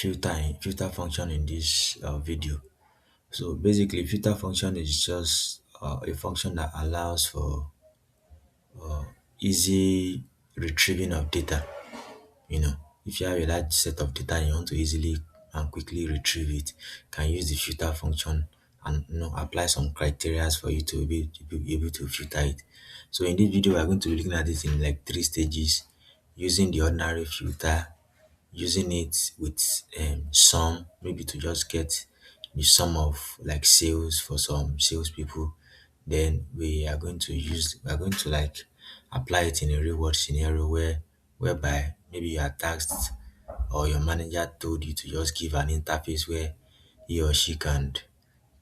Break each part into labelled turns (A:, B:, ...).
A: filter function in this video. So basically, filter function is just a function that allows for easy retrieving of data. You know, if you have a large set of data and you want to easily and quickly retrieve it, you can use the filter function and apply some criteria for you to be able to filter it. So in this video, we're going to be looking at it in like three stages, using the ordinary filter, using it with sum, maybe to just get the sum of like sales for some salespeople. Then we are going to like apply it in a real world scenario whereby maybe you are tasked or your manager told you to just give an interface where he or she can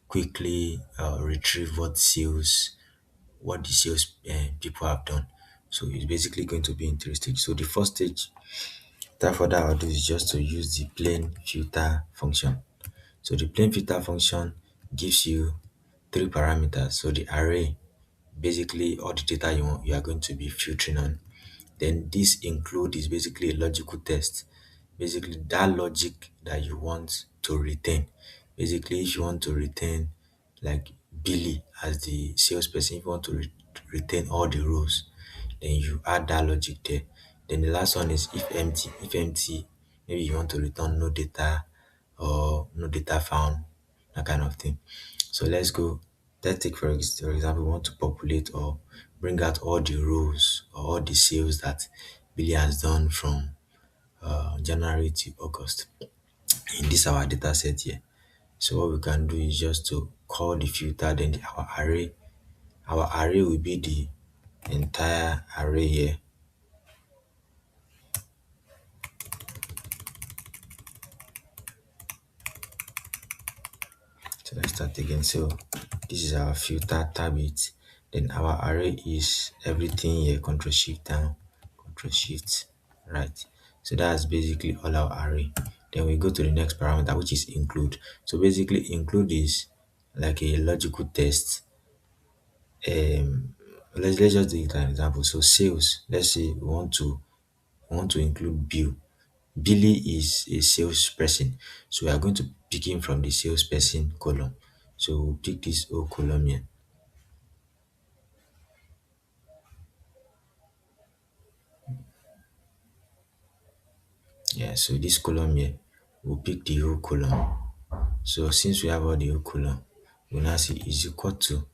A: quickly retrieve what the sales people have done. So it's basically going to be in three stages. So the first stage, without further ado, is just to use the plain filter function. So the plain filter function gives you three parameters. So the array, basically all the data you are going to be filtering on. Then this include is basically a logical test. Basically that logic that you want to retain. Basically, if you want to retain like Billy as the salesperson, if you want to retain all the rows, then you add that logic there. Then the last one is if empty. If empty, maybe you want to return no data or no data found, that kind of thing. So let's go. Let's take for example, we want to populate or bring out all the rows or all the sales that Billy has done from January to August in this our data set here. So what we can do is just to call the filter, then our array. Our array will be the entire array here. So let's start again. So this is our filter tab it. Then our array is everything here. Control Shift down, Control Shift right. So that's basically all our array. Then we go to the next parameter, which is include. So basically include is like a logical test. Let's just do it an example. So sales, let's say we want to include Bill. Billy is a salesperson, so we are going to pick him from the salesperson column. So we'll pick this whole column here. Yeah, so this column here, we'll pick the whole column. So since we have all the whole column, we'll now see is equal to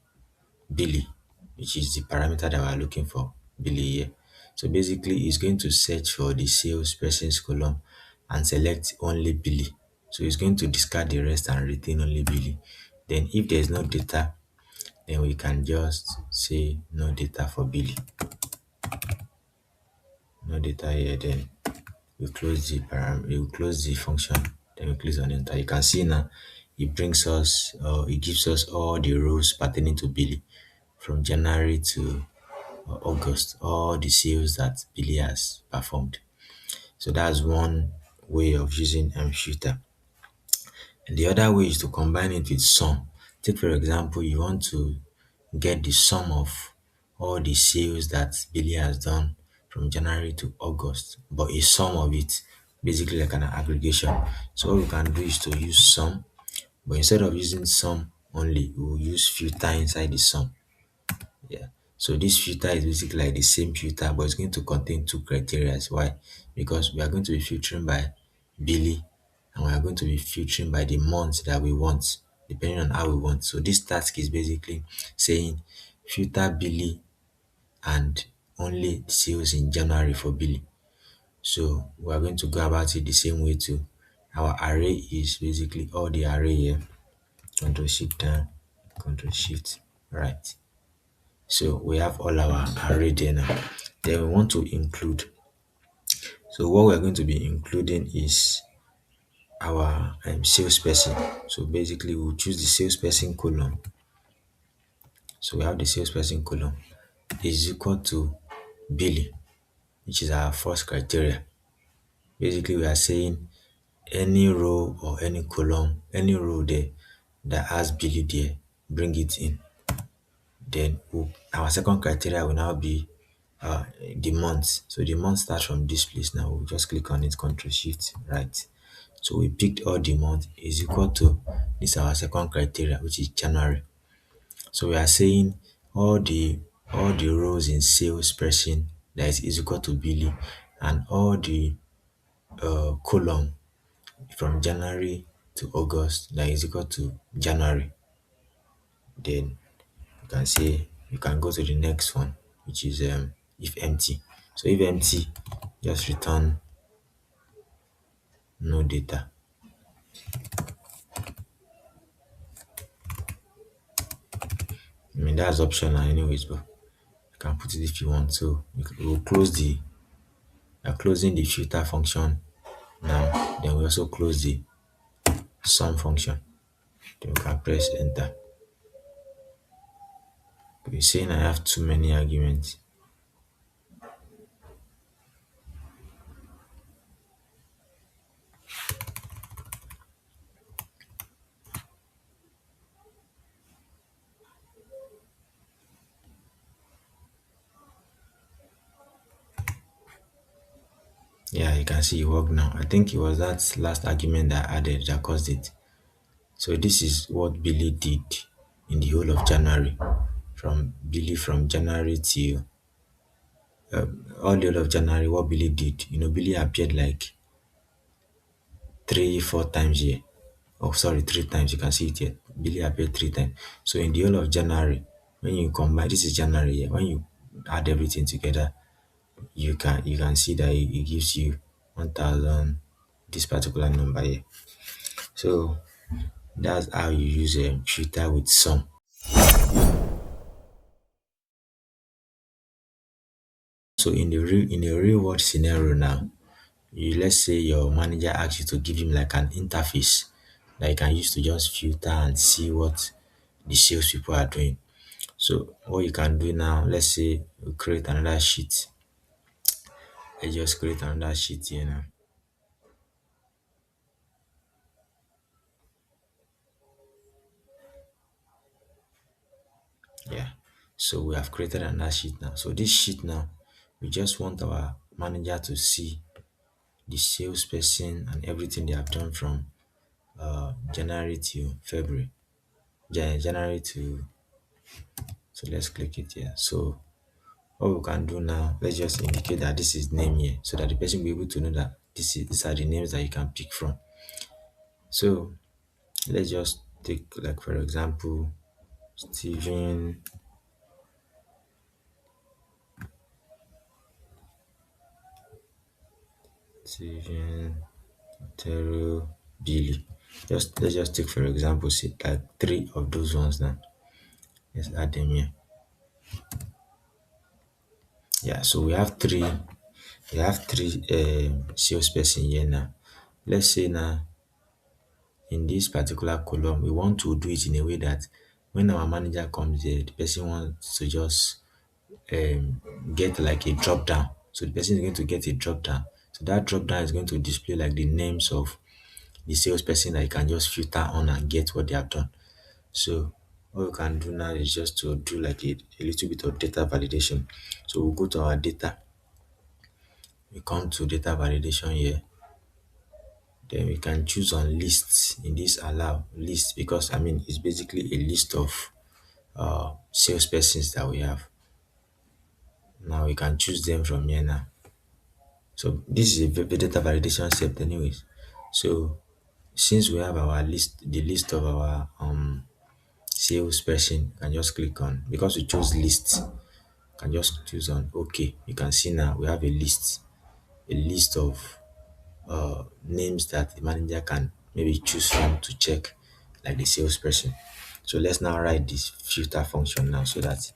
A: Billy, which is the parameter that we're looking for, Billy here. So basically, it's going to search for the salesperson's column and select only Billy. So it's going to discard the rest and retain only Billy. Then if there's no data, then we can just say no data for Billy. No data here, then we close the function, then we click on enter. You can see now it gives us all the rows pertaining to Billy from January to August, all the sales that Billy has performed. So that's one way of using filter. And the other way is to combine it with sum. Take for example, you want to get the sum of all the sales that Billy has done from January to August, but a sum of it, basically like an aggregation. So what we can do is to use sum, but instead of using sum only, we will use filter inside the sum. Yeah. So this filter is basically like the same filter, but it's going to contain two criteria. Why? Because we are going to be filtering by Billy and we are going to be filtering by the month that we want, depending on how we want. So this task is basically saying filter Billy and only sales in January for Billy. So we are going to go about it the same way too. Our array is basically all the array here. Control Shift down, Control Shift right. So we have all our array there now. Then we want to include. So what we're going to be including is our salesperson. So basically we'll choose the salesperson column. So we have the salesperson column is equal to Billy, which is our first criteria. Basically we are saying any row or any column, any row there that has Billy there, bring it in. Then our second criteria will now be the month. So the month starts from this place now. We'll just click on it, Control Shift right. So we picked all the month is equal to this our second criteria, which is January. So we are saying all the all the rows in salesperson that is equal to Billy, and all the column from January to August that is equal to January. Then you can say you can go to the next one, which is if empty. So if empty, just return no data. I mean that's optional anyways, but you can put it if you want. So we'll close the we are closing the filter function now. Then we also close the sum function. Then we can press enter. We're saying I have too many arguments. Yeah, you can see it work now. I think it was that last argument that I added that caused it. So this is what Billy did in the whole of January. From January till all the whole of January, what Billy did. Billy appeared like 4 times here. Oh, sorry, 3 times. You can see it here. Billy appeared 3 times. So in the whole of January, when you combine, this is January here. When you add everything together, you can see that it gives you 1,000. This particular number here. So that's how you use a filter with sum. So in a real world scenario now, let's say your manager asks you to give him like an interface that you can use to just filter and see what the sales people are doing. So what you can do now, let's say you create another sheet. Let's just create another sheet here now. Yeah. So we have created another sheet now. So this sheet now, we just want our manager to see the salesperson and everything they have done from January to February. January to so let's click it here. So what we can do now, let's just indicate that this is name here so that the person will be able to know that these are the names that you can pick from. So let's just take like for example Steven Steven Tero Billy. Let's just take for example say like three of those ones now. Let's add them here. Yeah, so we have three salesperson here now. Let's say now in this particular column, we want to do it in a way that when our manager comes here, the person wants to just get like a drop down. So the person is going to get a drop down. So that drop down is going to display like the names of the salesperson that you can just filter on and get what they have done. So what we can do now is just to do like a little bit of data validation. So we'll go to our data. We come to data validation here. Then we can choose on lists in this allow list because I mean it's basically a list of salespersons that we have. Now we can choose them from here now. So this is a data validation step anyways. So since we have our list, the list of our salesperson, you can just click on because we chose list. You can just choose on OK. You can see now we have a list of names that the manager can maybe choose from to check like the salesperson. So let's now write this filter function now so that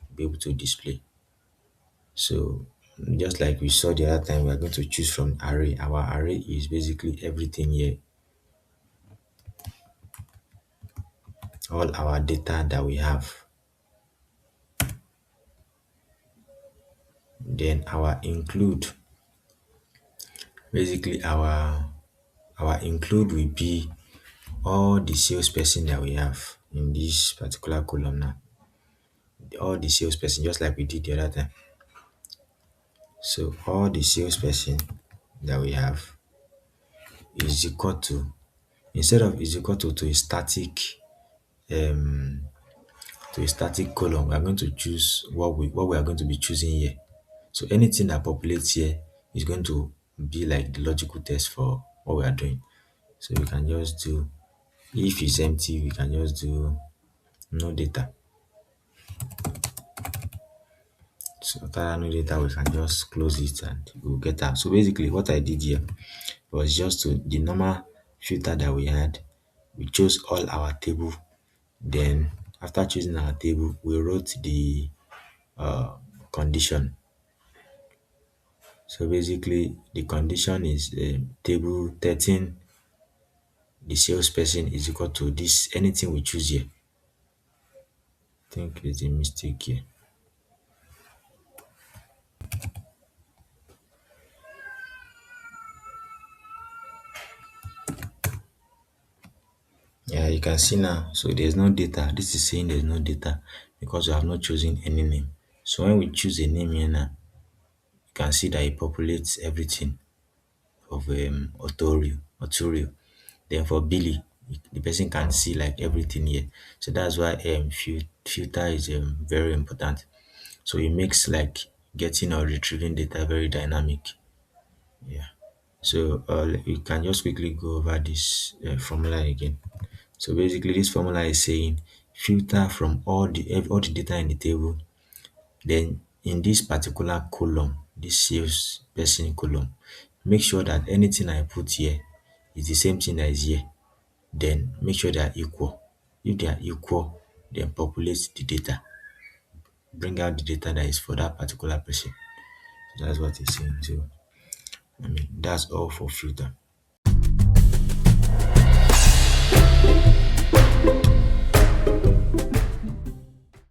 A: we'll be able to display. So just like we saw the other time, we are going to choose from array. Our array is basically everything here, all our data that we have. Then our include, basically our include will be all the salesperson that we have in this particular column now. All the salesperson, just like we did the other time. So all the salesperson that we have is equal to, instead of is equal to um a static column, we are going to choose what we are going to be choosing here. So anything that populates here is going to be like the logical test for what we are doing. So we can just do, if it's empty, we can just do no data. So after no data, we can just close it and we'll get out. So basically what I did here was just to the normal filter that we had. We chose all our table. Then after choosing our table, we wrote the uh, condition. So basically the condition is table 13, the salesperson is equal to this, anything we choose here. I think it's a mistake here. Yeah, you can see now. So there's no data. This is saying there's no data because we have not chosen any name. So when we choose a name here now, you can see that it populates everything of Otorio. Then for Billy, the person can see like everything here. So that's why filter is very important. So it makes like getting or retrieving data very dynamic. Yeah. So we can just quickly go over this formula again. So basically, this formula is saying filter from all the data in the table. Then in this particular column, this sales person column, make sure that anything I put here is the same thing that is here. Then make sure they are equal. If they are equal, then populate the data. Bring out the data that is for that particular person. So that's what it's saying. So I mean that's all for filter.